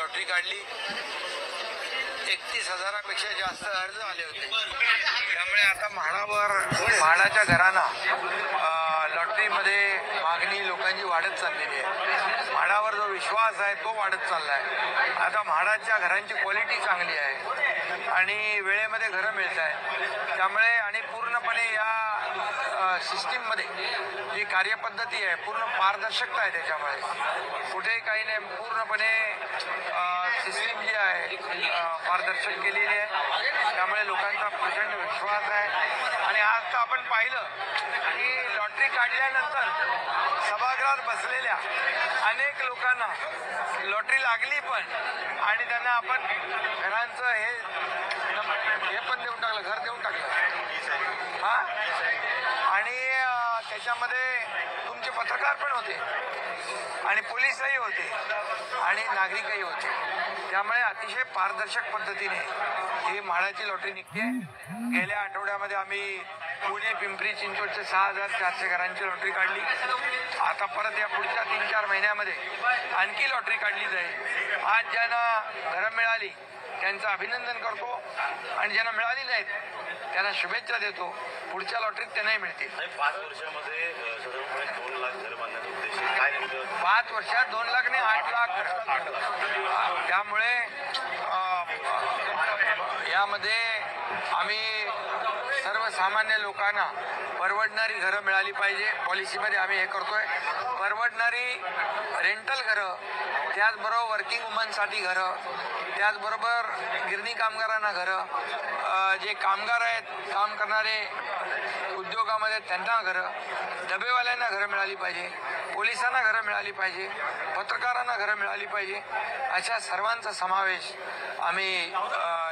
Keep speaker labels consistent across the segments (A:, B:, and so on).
A: Lottery काढली, 31,000पेक्षा जास्त अर्ज आले होते। त्यामुळे आता म्हाडाच्या घरांना लॉटरीमध्ये मागणी लोकांची वाढत चाललेली आहे। म्हाडावर जो विश्वास आहे तो वाढत चाललाय। आता म्हाडाच्या घरांची क्वालिटी चांगली आहे आणि वेळेमध्ये घरं मिळत आहेत। त्यामुळे आणि पूर्णपणे या सिस्टीममध्ये जी कार्यपद्धती आहे पूर्ण पारदर्शकता आहे। त्याच्यामुळे कुठेही काही नाही, पूर्णपणे सिस्टीम जी आहे पारदर्शक केलेली आहे। त्यामुळे लोकांचा प्रचंड विश्वास आहे। आणि आज तर आपण पाहिलं की लॉटरी काढल्यानंतर सभागृहात बसलेल्या अनेक लोकांना लॉटरी लागली पण आणि त्यांना आपण घरांचं हे पण देऊन टाकलं, घर देऊन टाकलं हा। आणि त्याच्यामध्ये तुमचे पत्रकार पण होते आणि पोलीसही होते आणि नागरिकही होते। त्यामुळे अतिशय पारदर्शक पद्धतीने ही म्हाडाची लॉटरी निघते। गेल्या आठवड्यामध्ये आम्ही पुणे पिंपरी चिंचवडचे 6,400 घरांची लॉटरी काढली। आता परत या पुढच्या 3-4 महिन्यामध्ये आणखी लॉटरी काढली जाईल। आज ज्यांना घरं मिळाली त्यांचं अभिनंदन करतो आणि ज्यांना मिळाली नाहीत त्यांना शुभेच्छा देतो। पुढच्या लॉटरीत त्यांनाही मिळतील।
B: 5 वर्षामध्ये साधारणपणे 2 लाख घर बांधण्याचा उद्देश आहे। काय नेमकं
A: 5 वर्षात 2 लाख नाही 8 लाख। त्यामुळे यामध्ये आम्ही सर्वसामान्य लोकांना परवडणारी घरं मिळाली पाहिजे। पॉलिसीमध्ये आम्ही हे करतोय, परवडणारी रेंटल घरं, त्याचबरोबर वर्किंग वुमनसाठी घरं, त्याचबरोबर गिरणी कामगारांना घरं, जे कामगार आहेत काम करणारे उद्योगामध्ये त्यांना घरं, डबेवाल्यांना घरं मिळाली पाहिजे, पोलिसांना घरं मिळाली पाहिजे, पत्रकारांना घरं मिळाली पाहिजे। अशा सर्वांचा समावेश आम्ही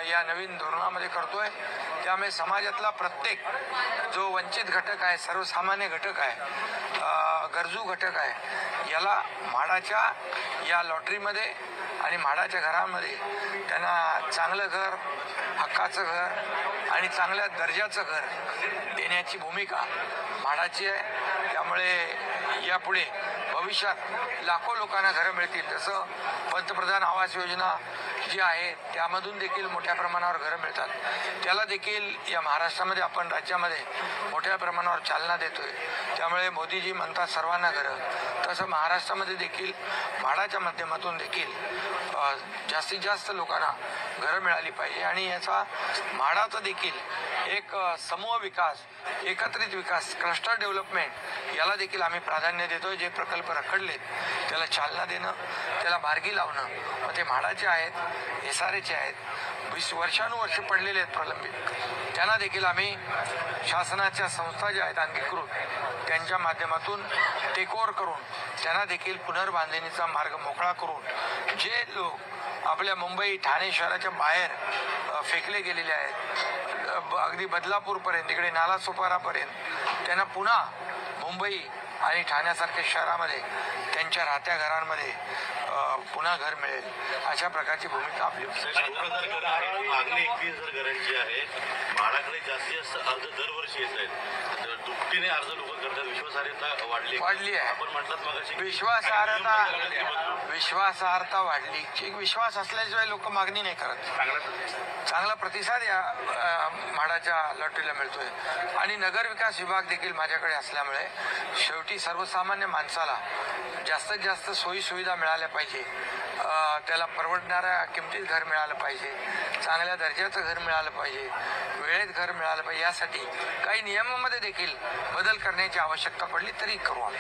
A: या नवीन धोरणामध्ये करतोय। त्यामुळे समाजातला प्रत्येक जो वंचित घटक आहे, सर्वसामान्य घटक आहे, गरजू घटक आहे, याला म्हाडाच्या या लॉटरीमध्ये आणि म्हाडाच्या घरामध्ये त्यांना चांगलं घर, हक्काचं घर आणि चांगल्या दर्जाचं घर देण्याची भूमिका म्हाडाची आहे। त्यामुळे यापुढे भविष्यात लाखो लोकांना घरं मिळतील। जसं पंतप्रधान आवास योजना जी आहे त्यामधून देखील मोठ्या प्रमाणावर घरं मिळतात, त्याला देखील या महाराष्ट्रामध्ये आपण राज्यामध्ये मोठ्या प्रमाणावर चालना देतोय। त्यामुळे मोदीजी म्हणतात सर्वांना घरं, तसं महाराष्ट्रामध्ये देखील म्हाडाच्या माध्यमातून देखील जास्तीत जास्त लोकांना घरं मिळाली पाहिजे। आणि याचा म्हाडाचा देखील एक समूह विकास, एकत्रित विकास, क्लस्टर डेव्हलपमेंट याला देखील आम्ही प्राधान्य देतोय। जे प्रकल्प रखडलेत त्याला चालना देणं, त्याला मार्गी लावणं, मग ते म्हाडाचे आहेत, SRAचे आहेत, 20 वर्षानुवर्ष पडलेले आहेत प्रलंबित, त्यांना देखील आम्ही शासनाच्या संस्था ज्या आहेत अंगीकृत त्यांच्या माध्यमातून टेकओव्हर करून त्यांना देखील पुनर्बांधणीचा मार्ग मोकळा करून जे लोक आपल्या मुंबई ठाणे शहराच्या बाहेर फेकले गेलेले आहेत, अगदी बदलापूरपर्यंत, इकडे नालासोपारापर्यंत, त्यांना पुन्हा मुंबई आणि ठाण्यासारख्या शहरामध्ये त्यांच्या राहत्या घरांमध्ये पुन्हा घर मिळेल, अशा प्रकारची भूमिका आपली।
B: मागणी 21,000 घरांची आहे। म्हाडाकडे जास्तीत जास्त अर्ज दरवर्षी येत आहेत, दुपटीने अर्ज लोक करतात, विश्वासार्हता वाढली आहे। आपण म्हटलात मगाशी
A: विश्वासार्हता वाढली। विश्वास असल्याशिवाय लोक मागणी नाही करत। चांगला प्रतिसाद या म्हाडाच्या लॉटरीला मिळतोय आणि नगरविकास विभाग देखील माझ्याकडे असल्यामुळे शेवटी सर्वसामान्य माणसाला जास्तीत जास्त सोयी सुविधा मिळाल्या पाहिजे, त्याला परवडणाऱ्या किमतीत घर मिळालं पाहिजे, चांगल्या दर्जाचं घर मिळालं पाहिजे, वेळेत घर मिळालं पाहिजे। यासाठी काही नियमामध्ये देखील बदल करण्याची आवश्यकता पडली तरी करू आम्ही।